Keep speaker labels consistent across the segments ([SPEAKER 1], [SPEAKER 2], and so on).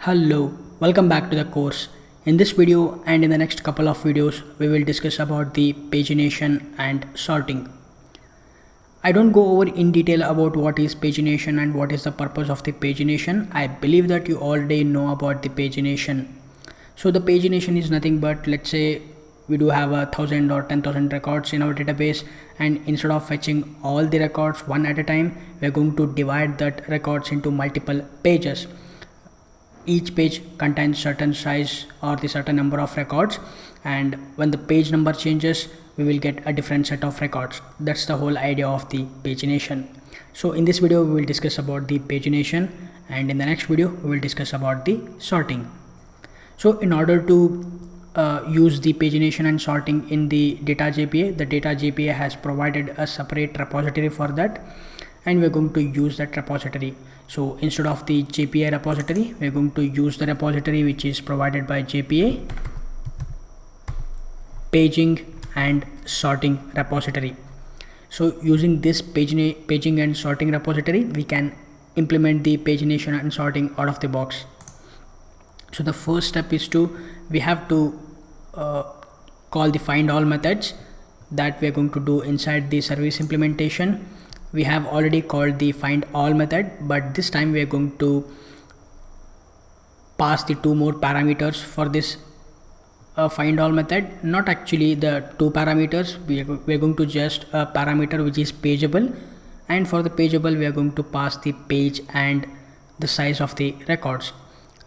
[SPEAKER 1] Hello, welcome back to the course. In this video and in the next couple of videos, we will discuss about the pagination and sorting. I don't go over in detail about what is pagination and what is the purpose of the pagination. I believe that you already know about the pagination. So the pagination is nothing but, let's say we do have 1,000 or 10,000 records in our database, and instead of fetching all the records one at a time, we are going to divide that records into multiple pages. Each page contains certain size or the certain number of records, and when the page number changes we will get a different set of records. That's the whole idea of the pagination. So in this video we will discuss about the pagination, and in the next video we will discuss about the sorting. So in order to use the pagination and sorting in the data JPA, the data JPA has provided a separate repository for that, and we're going to use that repository. So instead of the JPA repository, we're going to use the repository which is provided by JPA paging and sorting repository. So using this paging and sorting repository, we can implement the pagination and sorting out of the box. So the first step is we have to call the find all methods that we are going to do inside the service implementation. We have already called the find all method, but this time we are going to pass the two more parameters for this find all method. Not actually the two parameters, we are going to just a parameter which is pageable, and for the pageable we are going to pass the page and the size of the records,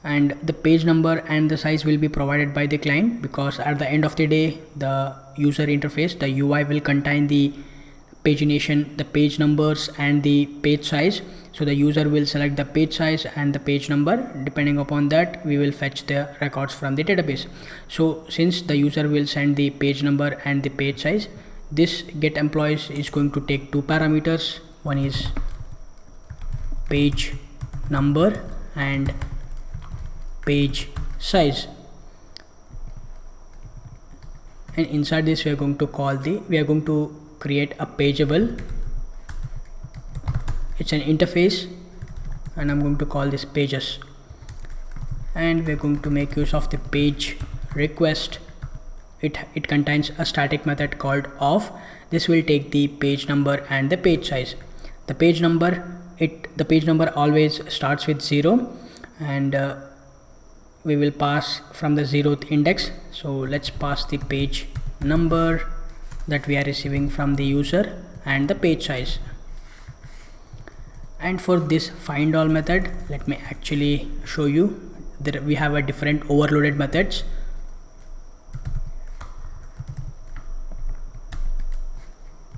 [SPEAKER 1] and the page number and the size will be provided by the client, because at the end of the day the user interface, the UI, will contain the pagination, the page numbers and the page size. So the user will select the page size and the page number. Depending upon that, we will fetch the records from the database. So since the user will send the page number and the page size, this get employees is going to take two parameters. One is page number and page size, and inside this we are going to create a pageable. It's an interface, and I'm going to call this pages, and we're going to make use of the page request. It contains a static method called of. This will take the page number and the page size. The page number always starts with 0, and we will pass from the 0th index. So let's pass the page number that we are receiving from the user and the page size. And for this find all method, let me actually show you that we have a different overloaded methods.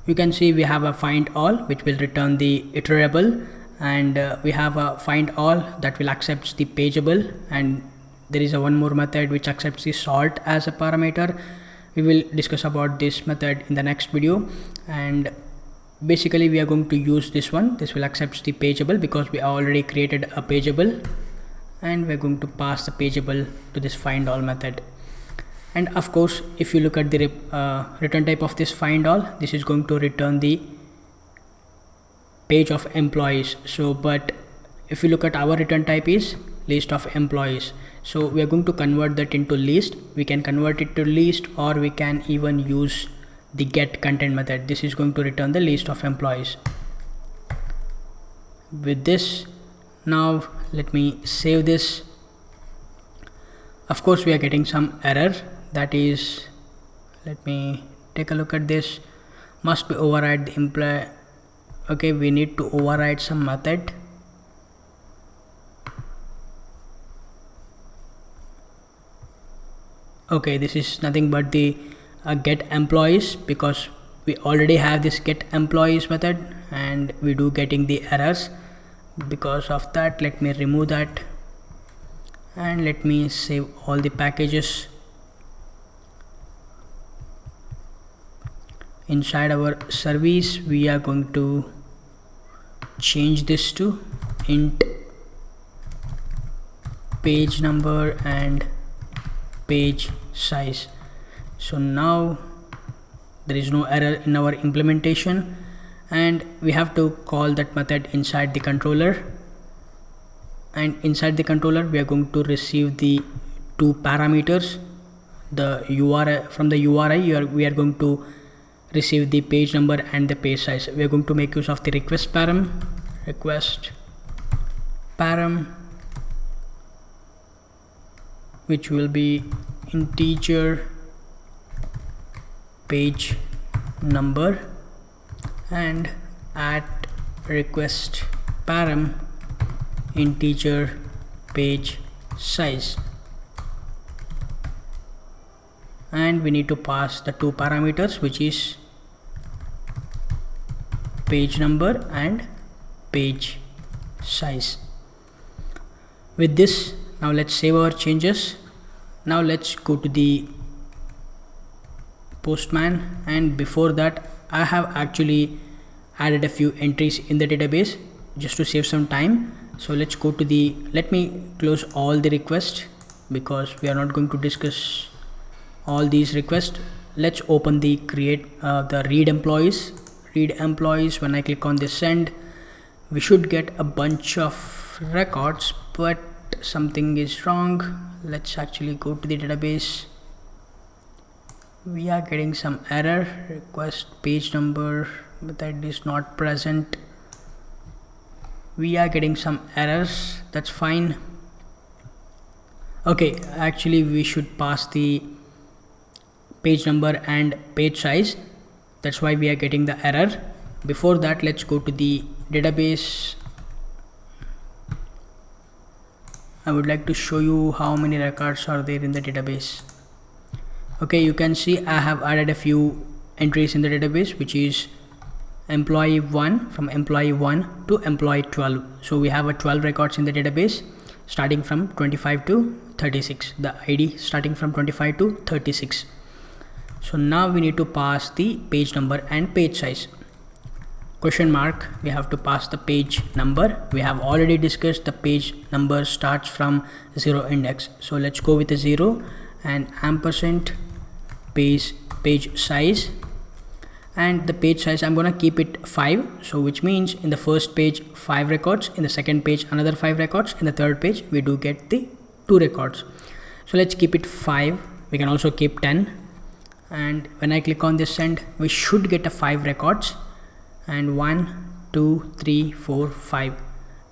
[SPEAKER 1] You can see we have a find all which will return the iterable, and we have a find all that will accept the pageable, and there is a one more method which accepts the sort as a parameter. We will discuss about this method in the next video, and basically we are going to use this one. This will accept the pageable because we already created a pageable, and we're going to pass the pageable to this find all method. And of course, if you look at the return type of this find all, this is going to return the page of employees. So but if you look at our return type is list of employees, so we are going to convert that into list. We can convert it to list, or we can even use the get content method. This is going to return the list of employees. With this, now let me save this. Of course we are getting some error, that is, let me take a look at this. Must be override the employee. Okay, we need to override some method. Okay, this is nothing but the get employees, because we already have this get employees method and we do getting the errors. Because of that, let me remove that and let me save all the packages. Inside our service, we are going to change this to int page number and page size. So now there is no error in our implementation, and we have to call that method inside the controller, and inside the controller we are going to receive the two parameters. The URI, from the URI we are going to receive the page number and the page size. We are going to make use of the request param, which will be integer page number, and at request param integer page size, and we need to pass the two parameters, which is page number and page size. With this, now let's save our changes. Now let's go to the Postman, and before that I have actually added a few entries in the database just to save some time. So let's go to the, let me close all the requests because we are not going to discuss all these requests. Let's open the the read employees. When I click on the send, we should get a bunch of records, but something is wrong. Let's actually go to the database. We are getting some error, request page number, but that is not present. We are getting some errors, that's fine. Okay, actually we should pass the page number and page size, that's why we are getting the error. Before that, let's go to the database. I would like to show you how many records are there in the database. Okay, you can see I have added a few entries in the database, which is employee 1, from employee 1 to employee 12. So we have a 12 records in the database starting from 25 to 36, the ID starting from 25 to 36. So now we need to pass the page number and page size. Question mark, we have to pass the page number. We have already discussed the page number starts from 0 index. So let's go with a 0 and ampersand page size, and the page size I'm gonna keep it 5. So which means in the first page 5 records, in the second page another 5 records, in the third page we do get the 2 records. So let's keep it 5. We can also keep 10, and when I click on this send, we should get a 5 records, and 1 2 3 4 5.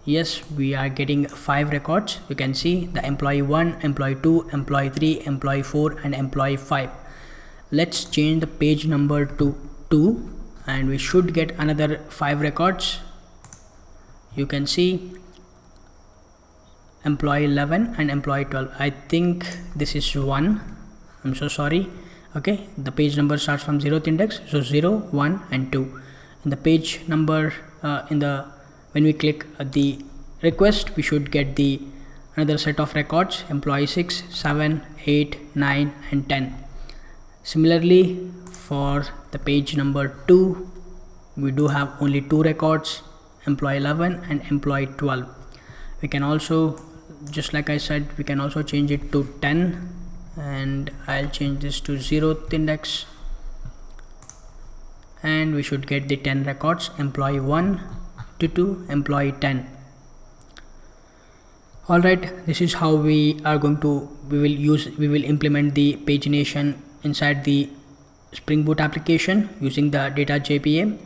[SPEAKER 1] Yes, we are getting 5 records. You can see the employee 1, employee 2, employee 3, employee 4 and employee 5. Let's change the page number to 2 and we should get another 5 records. You can see employee 11 and employee 12. I think this is 1. I'm so sorry. Okay, the page number starts from 0th index, so 0, 1 and 2. In the page number when we click the request, we should get the another set of records, employee 6, 7, 8, 9 and 10. Similarly, for the page number 2, we do have only 2 records, employee 11 and employee 12. We can also, just like I said, we can also change it to 10, and I'll change this to 0th index, and we should get the 10 records, employee 1 to 2, employee 10. Alright, this is how we will implement the pagination inside the Spring Boot application using the data.jpa.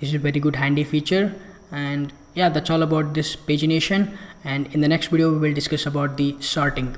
[SPEAKER 1] This is a very good handy feature, and yeah, that's all about this pagination, and in the next video we will discuss about the sorting.